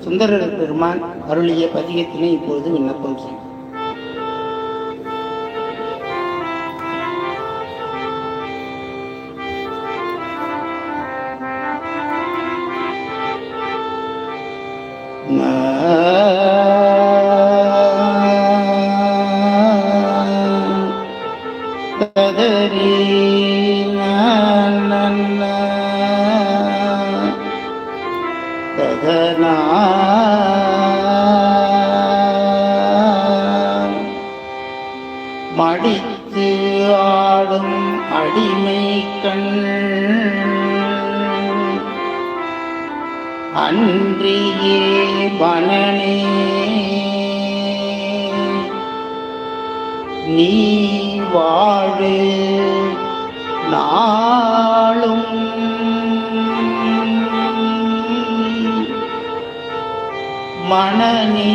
சுந்தரர் பெருமான் அருளிய பதிகத்தினை இப்பொழுது விண்ணப்பம் செய்யும். மடித்து ஆடும் அடிமை கண் அன்றியே மனனே நீ வாழு நாளும் மனனே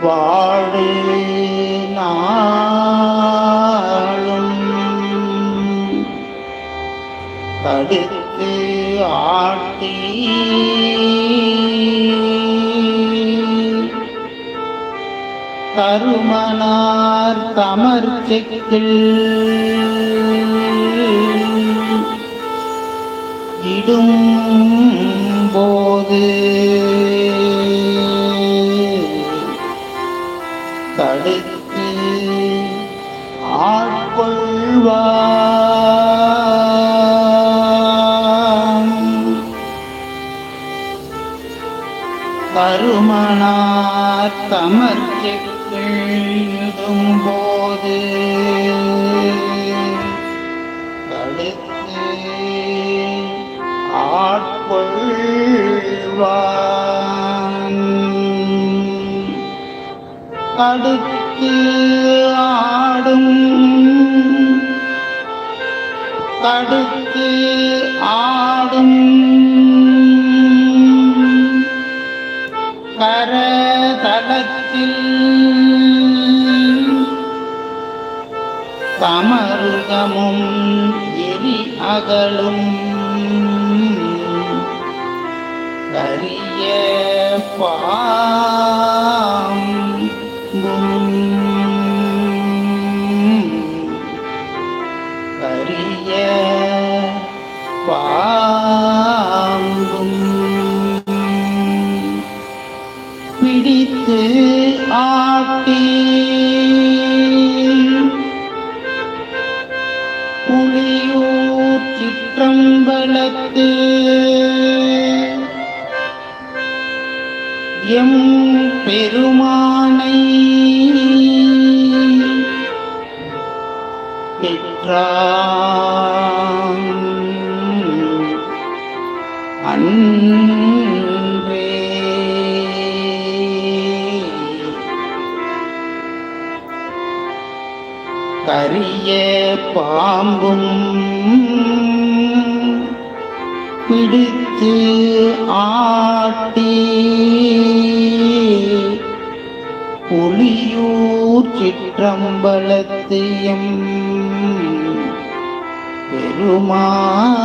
வாழு நாளும் தடுத்து ஆட்டி கருமனார் தமர்ச்செக்கில் இடும் போது தடுத்து ஆட்கொள்வான் கருமனார் தமர்ச்செக்கிடும் போது தடுத்து ஆட்கொள்வான் அடுத்து ஆடும் தடுத்து ஆடும் கரதலத்தில் சமருகமும் எரி அகலும் கரிய கரிய பாம்பும் பிடித்து ஆட்டி புலியூர் சிற்றம்பலத்து எம் பெருமானை பெற்றான் அன்றே கரிய பாம்பும் பிடித்து ஆட்டி புலியூர் சிற்றம்பலத்தியம் பெருமானை